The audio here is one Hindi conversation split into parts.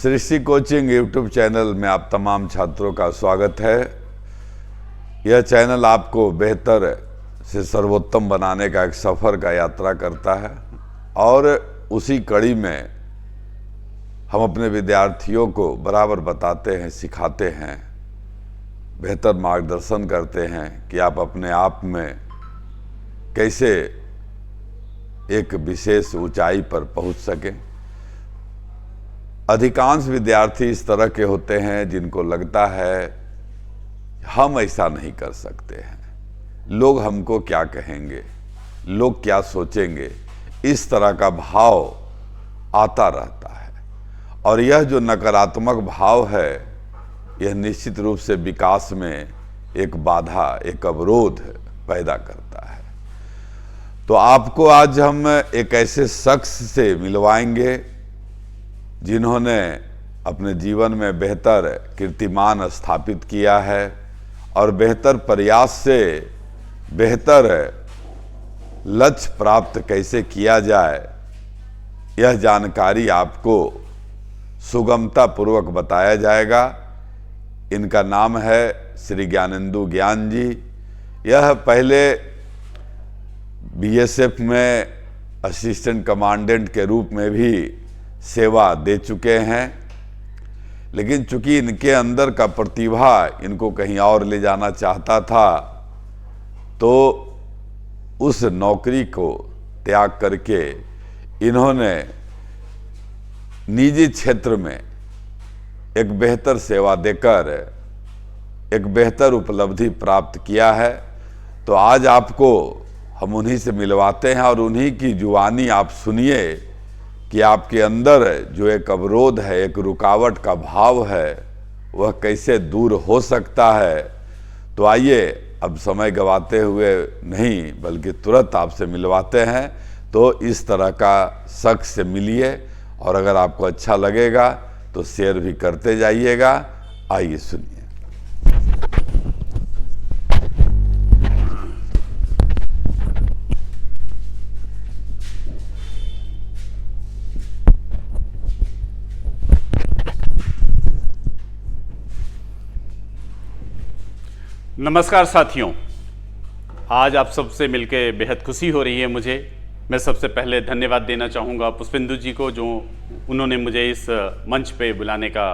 सृष्टि कोचिंग यूट्यूब चैनल में आप तमाम छात्रों का स्वागत है। यह चैनल आपको बेहतर से सर्वोत्तम बनाने का एक सफ़र का यात्रा करता है और उसी कड़ी में हम अपने विद्यार्थियों को बराबर बताते हैं, सिखाते हैं, बेहतर मार्गदर्शन करते हैं कि आप अपने आप में कैसे एक विशेष ऊंचाई पर पहुंच सकें। अधिकांश विद्यार्थी इस तरह के होते हैं जिनको लगता है हम ऐसा नहीं कर सकते हैं, लोग हमको क्या कहेंगे, लोग क्या सोचेंगे, इस तरह का भाव आता रहता है। और यह जो नकारात्मक भाव है यह निश्चित रूप से विकास में एक बाधा, एक अवरोध पैदा करता है। तो आपको आज हम एक ऐसे शख्स से मिलवाएंगे जिन्होंने अपने जीवन में बेहतर कीर्तिमान स्थापित किया है और बेहतर प्रयास से बेहतर लक्ष्य प्राप्त कैसे किया जाए, यह जानकारी आपको सुगमता पूर्वक बताया जाएगा। इनका नाम है श्री ज्ञानेंदु ज्ञान जी। यह पहले बीएसएफ में असिस्टेंट कमांडेंट के रूप में भी सेवा दे चुके हैं, लेकिन चूंकि इनके अंदर का प्रतिभा इनको कहीं और ले जाना चाहता था, तो उस नौकरी को त्याग करके इन्होंने निजी क्षेत्र में एक बेहतर सेवा देकर एक बेहतर उपलब्धि प्राप्त किया है। तो आज आपको हम उन्हीं से मिलवाते हैं और उन्हीं की जुबानी आप सुनिए कि आपके अंदर जो एक अवरोध है, एक रुकावट का भाव है, वह कैसे दूर हो सकता है। तो आइए अब समय गवाते हुए नहीं बल्कि तुरंत आपसे मिलवाते हैं। तो इस तरह का शख्स से मिलिए और अगर आपको अच्छा लगेगा तो शेयर भी करते जाइएगा। आइए सुनिए। नमस्कार साथियों, आज आप सबसे मिलकर बेहद खुशी हो रही है मुझे। मैं सबसे पहले धन्यवाद देना चाहूँगा पुष्पेंदु जी को, जो उन्होंने मुझे इस मंच पे बुलाने का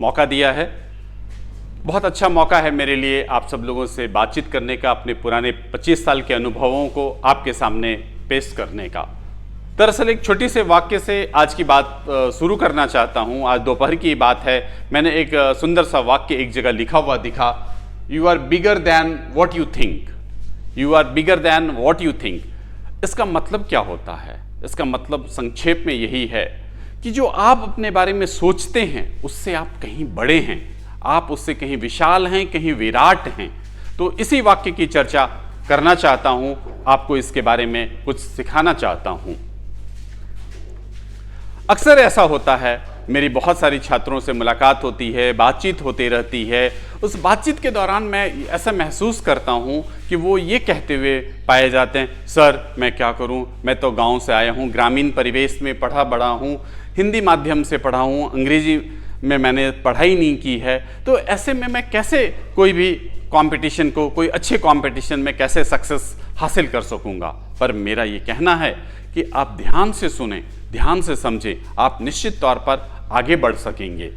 मौका दिया है। बहुत अच्छा मौका है मेरे लिए आप सब लोगों से बातचीत करने का, अपने पुराने 25 साल के अनुभवों को आपके सामने पेश करने का। दरअसल एक छोटी से वाक्य से आज की बात शुरू करना चाहता हूँ। आज दोपहर की बात है, मैंने एक सुंदर सा वाक्य एक जगह लिखा हुआ दिखा, you are bigger than what you think, you are bigger than what you think. इसका मतलब क्या होता है? इसका मतलब संक्षेप में यही है कि जो आप अपने बारे में सोचते हैं उससे आप कहीं बड़े हैं, आप उससे कहीं विशाल हैं, कहीं विराट हैं। तो इसी वाक्य की चर्चा करना चाहता हूं, आपको इसके बारे में कुछ सिखाना चाहता हूं। अक्सर ऐसा होता है, मेरी बहुत सारी छात्रों से मुलाकात होती है, बातचीत होती रहती है। उस बातचीत के दौरान मैं ऐसा महसूस करता हूँ कि वो ये कहते हुए पाए जाते हैं, सर मैं क्या करूँ, मैं तो गांव से आया हूँ, ग्रामीण परिवेश में पढ़ा बड़ा हूँ, हिंदी माध्यम से पढ़ा हूँ, अंग्रेजी में मैंने पढ़ाई नहीं की है। तो ऐसे में मैं कैसे कोई भी कंपटीशन को, कोई अच्छे कंपटीशन में कैसे सक्सेस हासिल कर सकूँगा। पर मेरा ये कहना है कि आप ध्यान से सुने, ध्यान से समझें, आप निश्चित तौर पर आगे बढ़ सकेंगे।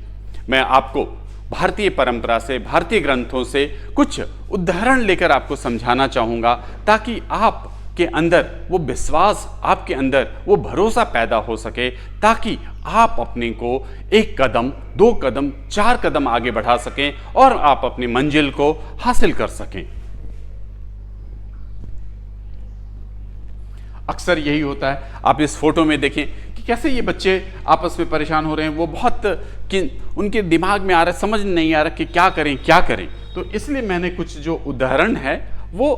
मैं आपको भारतीय परंपरा से, भारतीय ग्रंथों से कुछ उदाहरण लेकर आपको समझाना चाहूँगा, ताकि आपके अंदर वो विश्वास, आपके अंदर वो भरोसा पैदा हो सके, ताकि आप अपने को एक कदम, 2 कदम, 4 कदम आगे बढ़ा सकें और आप अपनी मंजिल को हासिल कर सकें। अक्सर यही होता है, आप इस फोटो में देखें कि कैसे ये बच्चे आपस में परेशान हो रहे हैं। वो बहुत उनके दिमाग में आ रहा है, समझ नहीं आ रहा कि क्या करें क्या करें। तो इसलिए मैंने कुछ जो उदाहरण है वो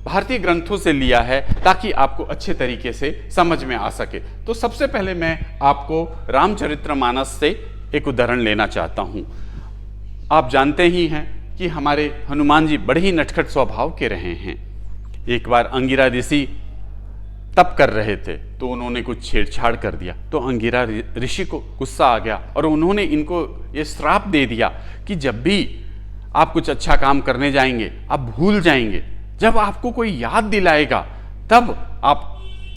भारतीय ग्रंथों से लिया है, ताकि आपको अच्छे तरीके से समझ में आ सके। तो सबसे पहले मैं आपको रामचरितमानस से एक उदाहरण लेना चाहता हूँ। आप जानते ही हैं कि हमारे हनुमान जी बड़े ही नटखट स्वभाव के रहे हैं। एक बार अंगिरा ऋषि तप कर रहे थे तो उन्होंने कुछ छेड़छाड़ कर दिया, तो अंगिरा ऋषि को गुस्सा आ गया और उन्होंने इनको ये श्राप दे दिया कि जब भी आप कुछ अच्छा काम करने जाएंगे आप भूल जाएंगे, जब आपको कोई याद दिलाएगा तब आप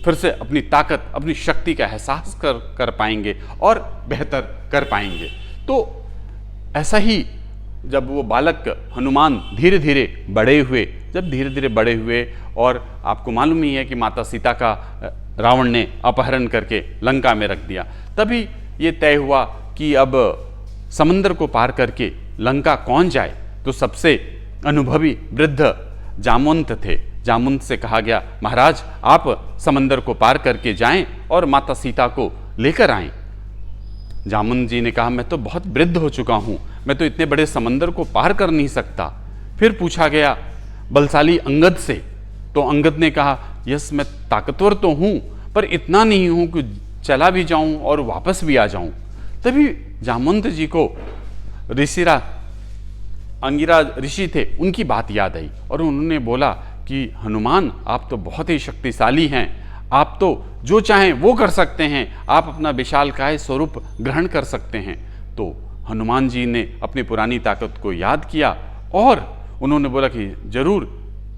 फिर से अपनी ताकत, अपनी शक्ति का एहसास कर पाएंगे और बेहतर कर पाएंगे। तो ऐसा ही जब वो बालक हनुमान धीरे धीरे बड़े हुए, जब धीरे धीरे बड़े हुए और आपको मालूम ही है कि माता सीता का रावण ने अपहरण करके लंका में रख दिया, तभी ये तय हुआ कि अब समंदर को पार करके लंका कौन जाए। तो सबसे अनुभवी वृद्ध जामवंत थे। जामवंत से कहा गया, महाराज आप समंदर को पार करके जाएं और माता सीता को लेकर आएं। जामवंत जी ने कहा, मैं तो बहुत वृद्ध हो चुका हूं, मैं तो इतने बड़े समंदर को पार कर नहीं सकता। फिर पूछा गया बलशाली अंगद से, तो अंगद ने कहा, यस मैं ताकतवर तो हूं पर इतना नहीं हूं कि चला भी जाऊं और वापस भी आ जाऊं। तभी जामवंत जी को अंगिरा ऋषि थे, उनकी बात याद आई और उन्होंने बोला कि हनुमान आप तो बहुत ही शक्तिशाली हैं, आप तो जो चाहें वो कर सकते हैं, आप अपना विशालकाय स्वरूप ग्रहण कर सकते हैं। तो हनुमान जी ने अपनी पुरानी ताकत को याद किया और उन्होंने बोला कि जरूर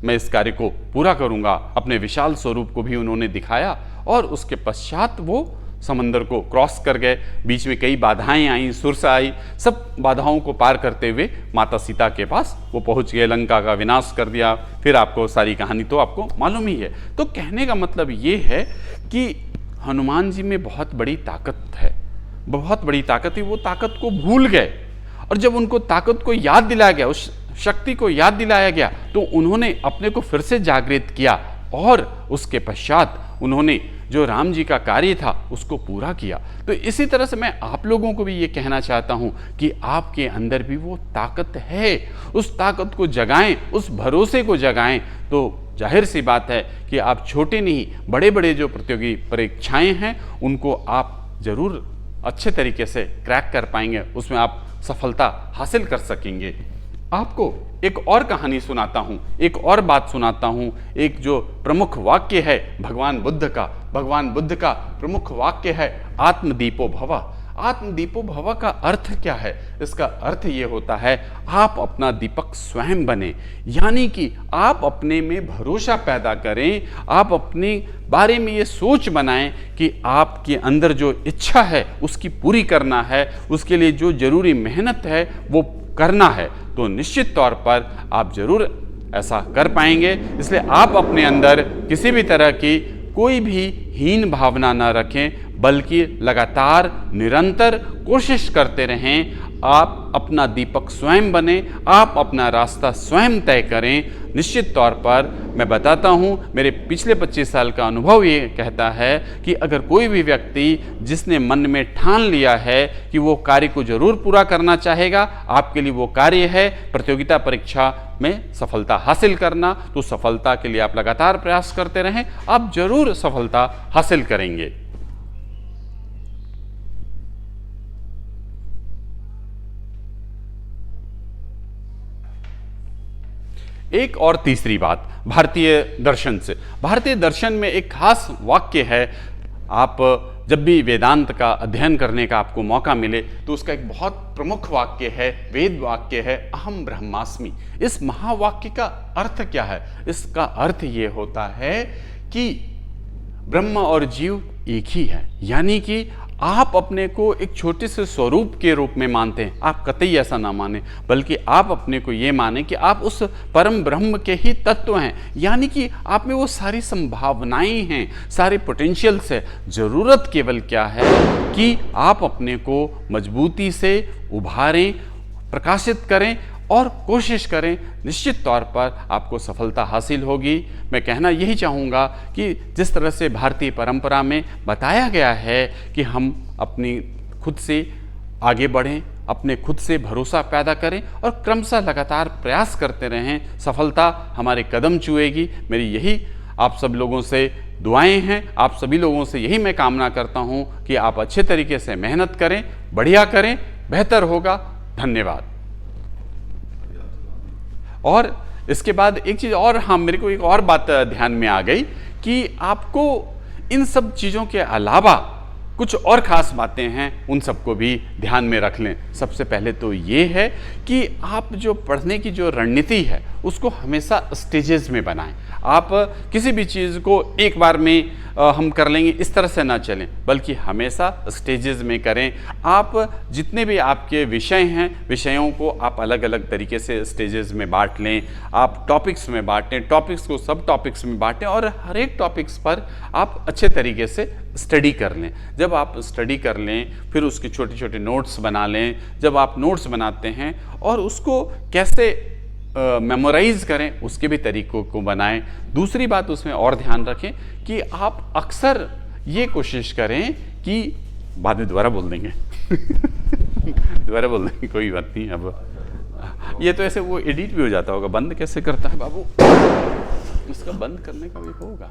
मैं इस कार्य को पूरा करूंगा। अपने विशाल स्वरूप को भी उन्होंने दिखाया और उसके पश्चात वो समंदर को क्रॉस कर गए। बीच में कई बाधाएं आई, सुरसा आई, सब बाधाओं को पार करते हुए माता सीता के पास वो पहुंच गए, लंका का विनाश कर दिया। फिर आपको सारी कहानी तो आपको मालूम ही है। तो कहने का मतलब ये है कि हनुमान जी में बहुत बड़ी ताकत है, बहुत बड़ी ताकत है। वो ताकत को भूल गए और जब उनको ताकत को याद दिलाया गया, उस शक्ति को याद दिलाया गया, तो उन्होंने अपने को फिर से जागृत किया और उसके पश्चात उन्होंने जो राम जी का कार्य था उसको पूरा किया। तो इसी तरह से मैं आप लोगों को भी ये कहना चाहता हूँ कि आपके अंदर भी वो ताकत है, उस ताकत को जगाएं, उस भरोसे को जगाएं। तो जाहिर सी बात है कि आप छोटे नहीं, बड़े बड़े जो प्रतियोगी परीक्षाएं हैं उनको आप जरूर अच्छे तरीके से क्रैक कर पाएंगे, उसमें आप सफलता हासिल कर सकेंगे। आपको एक और कहानी सुनाता हूँ, एक और बात सुनाता हूँ। एक जो प्रमुख वाक्य है भगवान बुद्ध का प्रमुख वाक्य है आत्मदीपो भव। आत्मदीपो भव का अर्थ क्या है? इसका अर्थ ये होता है आप अपना दीपक स्वयं बने, यानी कि आप अपने में भरोसा पैदा करें, आप अपने बारे में ये सोच बनाएं कि आपके अंदर जो इच्छा है उसकी पूरी करना है, उसके लिए जो जरूरी मेहनत है वो करना है। तो निश्चित तौर पर आप जरूर ऐसा कर पाएंगे। इसलिए आप अपने अंदर किसी भी तरह की कोई भी हीन भावना न रखें, बल्कि लगातार निरंतर कोशिश करते रहें। आप अपना दीपक स्वयं बने, आप अपना रास्ता स्वयं तय करें। निश्चित तौर पर मैं बताता हूँ, मेरे पिछले 25 साल का अनुभव ये कहता है कि अगर कोई भी व्यक्ति जिसने मन में ठान लिया है कि वो कार्य को जरूर पूरा करना चाहेगा, आपके लिए वो कार्य है प्रतियोगिता परीक्षा में सफलता हासिल करना, तो सफलता के लिए आप लगातार प्रयास करते रहें, आप जरूर सफलता हासिल करेंगे। एक और तीसरी बात भारतीय दर्शन से। भारतीय दर्शन में एक खास वाक्य है, आप जब भी वेदांत का अध्ययन करने का आपको मौका मिले तो उसका एक बहुत प्रमुख वाक्य है, वेद वाक्य है, अहम ब्रह्मास्मि। इस महावाक्य का अर्थ क्या है? इसका अर्थ ये होता है कि ब्रह्म और जीव एक ही है, यानी कि आप अपने को एक छोटे से स्वरूप के रूप में मानते हैं। आप कतई ऐसा ना माने, बल्कि आप अपने को ये माने कि आप उस परम ब्रह्म के ही तत्व हैं, यानी कि आप में वो सारी संभावनाएं हैं, सारे पोटेंशियल्स है। जरूरत केवल क्या है कि आप अपने को मजबूती से उभारें, प्रकाशित करें और कोशिश करें। निश्चित तौर पर आपको सफलता हासिल होगी। मैं कहना यही चाहूँगा कि जिस तरह से भारतीय परंपरा में बताया गया है कि हम अपनी खुद से आगे बढ़ें, अपने खुद से भरोसा पैदा करें और क्रमशः लगातार प्रयास करते रहें, सफलता हमारे कदम छुएगी। मेरी यही आप सब लोगों से दुआएं हैं, आप सभी लोगों से यही मैं कामना करता हूँ कि आप अच्छे तरीके से मेहनत करें, बढ़िया करें, बेहतर होगा। धन्यवाद। और इसके बाद एक चीज़ और, हाँ, मेरे को एक और बात ध्यान में आ गई कि आपको इन सब चीज़ों के अलावा कुछ और ख़ास बातें हैं, उन सबको भी ध्यान में रख लें। सबसे पहले तो ये है कि आप जो पढ़ने की जो रणनीति है उसको हमेशा स्टेजेस में बनाएं। आप किसी भी चीज़ को एक बार में हम कर लेंगे इस तरह से ना चलें, बल्कि हमेशा स्टेजेस में करें। आप जितने भी आपके विषय हैं, विषयों को आप अलग अलग तरीके से स्टेजेस में बांट लें। आप टॉपिक्स में बांटें, टॉपिक्स को सब टॉपिक्स में बांटें और हर एक टॉपिक्स पर आप अच्छे तरीके से स्टडी कर लें। जब आप स्टडी कर लें फिर उसके छोटे छोटे नोट्स बना लें। जब आप नोट्स बनाते हैं और उसको कैसे मेमोराइज करें उसके भी तरीकों को बनाएं। दूसरी बात उसमें और ध्यान रखें कि आप अक्सर ये कोशिश करें कि बाद में दोबारा बोल देंगे दोबारा बोल देंगे, कोई बात नहीं। अब ये तो ऐसे वो एडिट भी हो जाता होगा, बंद कैसे करता है बाबू, इसका बंद करने का भी होगा।